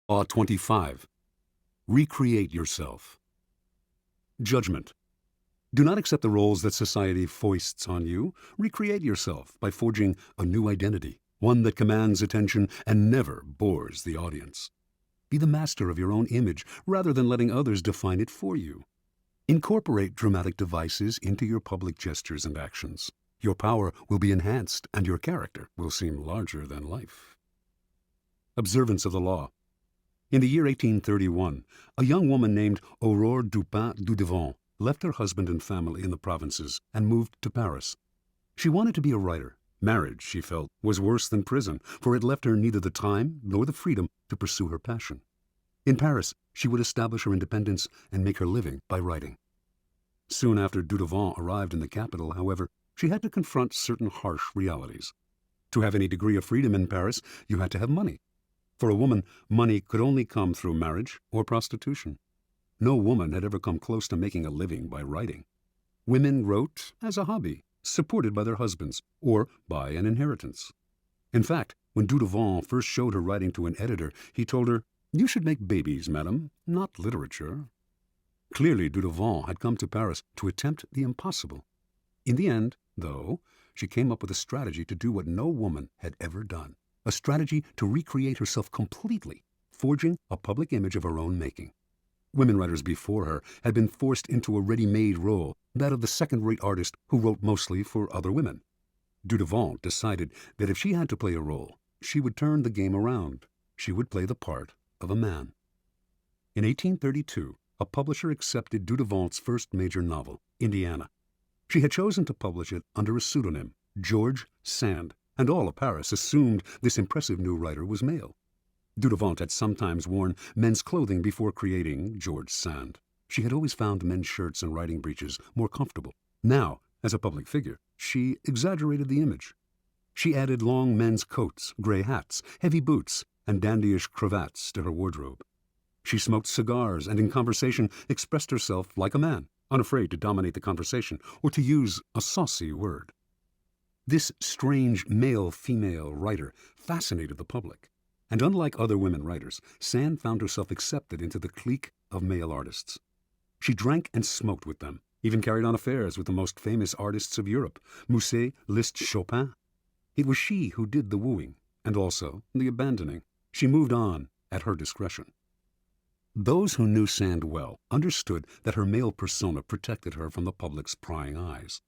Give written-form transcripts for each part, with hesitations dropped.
Law 25. Recreate yourself. Judgment. Do not accept the roles that society foists on you. Recreate yourself by forging a new identity, one that commands attention and never bores the audience. Be the master of your own image rather than letting others define it for you. Incorporate dramatic devices into your public gestures and actions. Your power will be enhanced and your character will seem larger than life. Observance of the law. In the year 1831, a young woman named Aurore Dupin Dudevant left her husband and family in the provinces and moved to Paris. She wanted to be a writer. Marriage, she felt, was worse than prison, for it left her neither the time nor the freedom to pursue her passion. In Paris, she would establish her independence and make her living by writing. Soon after Dudevant arrived in the capital, however, she had to confront certain harsh realities. To have any degree of freedom in Paris, you had to have money. For a woman, money could only come through marriage or prostitution. No woman had ever come close to making a living by writing. Women wrote as a hobby, supported by their husbands or by an inheritance. In fact, when Dudevant first showed her writing to an editor, he told her, "You should make babies, madam, not literature." Clearly, Dudevant had come to Paris to attempt the impossible. In the end, though, she came up with a strategy to do what no woman had ever done. A strategy to recreate herself completely, forging a public image of her own making. Women writers before her had been forced into a ready-made role, that of the second-rate artist who wrote mostly for other women. Dudevant decided that if she had to play a role, she would turn the game around. She would play the part of a man. In 1832, a publisher accepted Dudevant's first major novel, Indiana. She had chosen to publish it under a pseudonym, George Sand, and all of Paris assumed this impressive new writer was male. Dudevant had sometimes worn men's clothing before creating George Sand. She had always found men's shirts and riding breeches more comfortable. Now, as a public figure, she exaggerated the image. She added long men's coats, gray hats, heavy boots, and dandyish cravats to her wardrobe. She smoked cigars and in conversation expressed herself like a man, unafraid to dominate the conversation or to use a saucy word. This strange male-female writer fascinated the public, and unlike other women writers, Sand found herself accepted into the clique of male artists. She drank and smoked with them, even carried on affairs with the most famous artists of Europe, Musset, Liszt, Chopin. It was she who did the wooing, and also the abandoning. She moved on at her discretion. Those who knew Sand well understood that her male persona protected her from the public's prying eyes.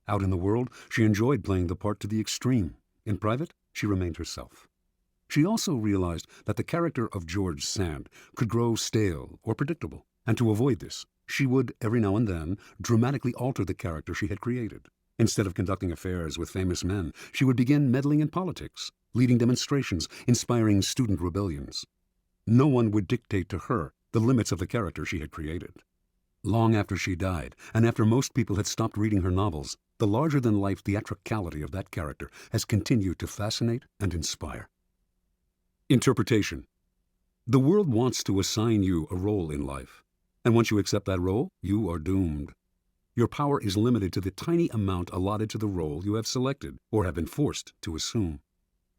Out in the world, she enjoyed playing the part to the extreme. In private, she remained herself. She also realized that the character of George Sand could grow stale or predictable, and to avoid this, she would, every now and then, dramatically alter the character she had created. Instead of conducting affairs with famous men, she would begin meddling in politics, leading demonstrations, inspiring student rebellions. No one would dictate to her the limits of the character she had created. Long after she died, and after most people had stopped reading her novels, the larger-than-life theatricality of that character has continued to fascinate and inspire. Interpretation. The world wants to assign you a role in life, and once you accept that role, you are doomed. Your power is limited to the tiny amount allotted to the role you have selected or have been forced to assume.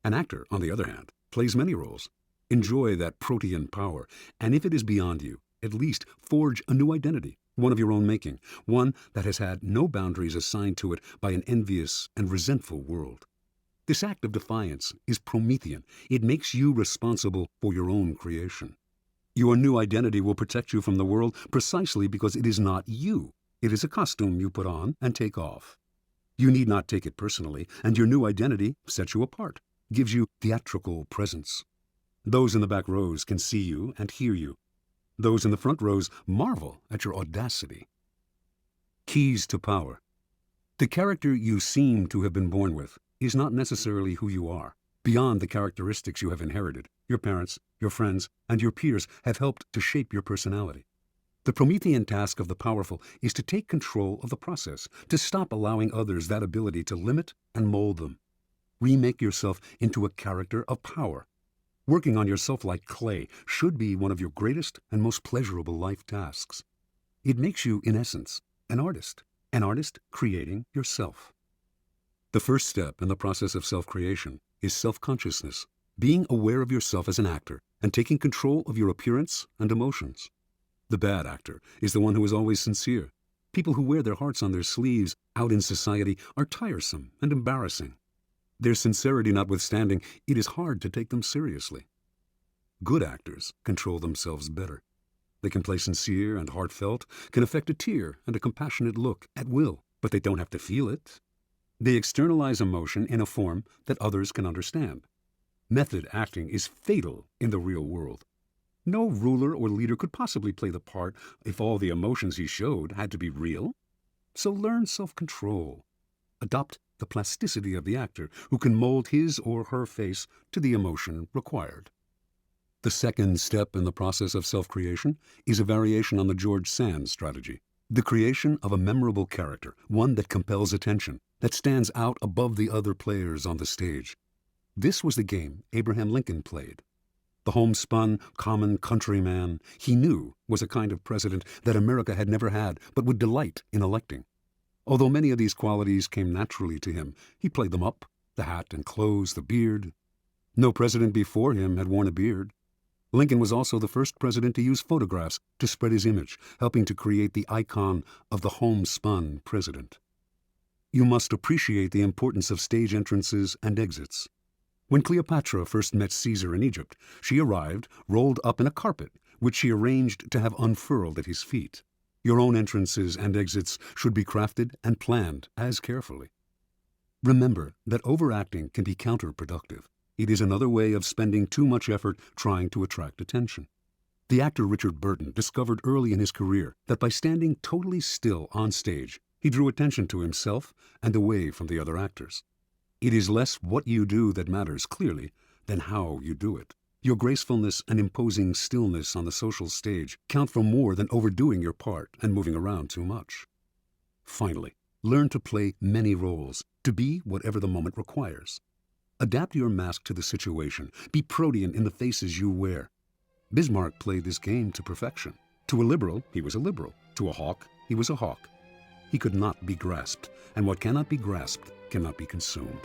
An actor, on the other hand, plays many roles. Enjoy that Promethean power, and if it is beyond you, at least forge a new identity, one of your own making, one that has had no boundaries assigned to it by an envious and resentful world. This act of defiance is Promethean. It makes you responsible for your own creation. Your new identity will protect you from the world precisely because it is not you. It is a costume you put on and take off. You need not take it personally, and your new identity sets you apart, gives you theatrical presence. Those in the back rows can see you and hear you. Those in the front rows marvel at your audacity. Keys to power. The character you seem to have been born with is not necessarily who you are. Beyond the characteristics you have inherited, your parents, your friends, and your peers have helped to shape your personality. The Promethean task of the powerful is to take control of the process, to stop allowing others that ability to limit and mold them. Remake yourself into a character of power. Working on yourself like clay should be one of your greatest and most pleasurable life tasks. It makes you, in essence, an artist creating yourself. The first step in the process of self-creation is self-consciousness, being aware of yourself as an actor and taking control of your appearance and emotions. The bad actor is the one who is always sincere. People who wear their hearts on their sleeves out in society are tiresome and embarrassing. Their sincerity notwithstanding, it is hard to take them seriously. Good actors control themselves better. They can play sincere and heartfelt, can affect a tear and a compassionate look at will, but they don't have to feel it. They externalize emotion in a form that others can understand. Method acting is fatal in the real world. No ruler or leader could possibly play the part if all the emotions he showed had to be real. So learn self-control. Adopt the plasticity of the actor who can mold his or her face to the emotion required. The second step in the process of self-creation is a variation on the George Sand strategy. The creation of a memorable character, one that compels attention, that stands out above the other players on the stage. This was the game Abraham Lincoln played. The homespun, common countryman he knew was a kind of president that America had never had but would delight in electing. Although many of these qualities came naturally to him, he played them up, the hat and clothes, the beard. No president before him had worn a beard. Lincoln was also the first president to use photographs to spread his image, helping to create the icon of the homespun president. You must appreciate the importance of stage entrances and exits. When Cleopatra first met Caesar in Egypt, she arrived rolled up in a carpet, which she arranged to have unfurled at his feet. Your own entrances and exits should be crafted and planned as carefully. Remember that overacting can be counterproductive. It is another way of spending too much effort trying to attract attention. The actor Richard Burton discovered early in his career that by standing totally still on stage, he drew attention to himself and away from the other actors. It is less what you do that matters clearly than how you do it. Your gracefulness and imposing stillness on the social stage count for more than overdoing your part and moving around too much. Finally, learn to play many roles, to be whatever the moment requires. Adapt your mask to the situation. Be Protean in the faces you wear. Bismarck played this game to perfection. To a liberal, he was a liberal. To a hawk, he was a hawk. He could not be grasped, and what cannot be grasped cannot be consumed.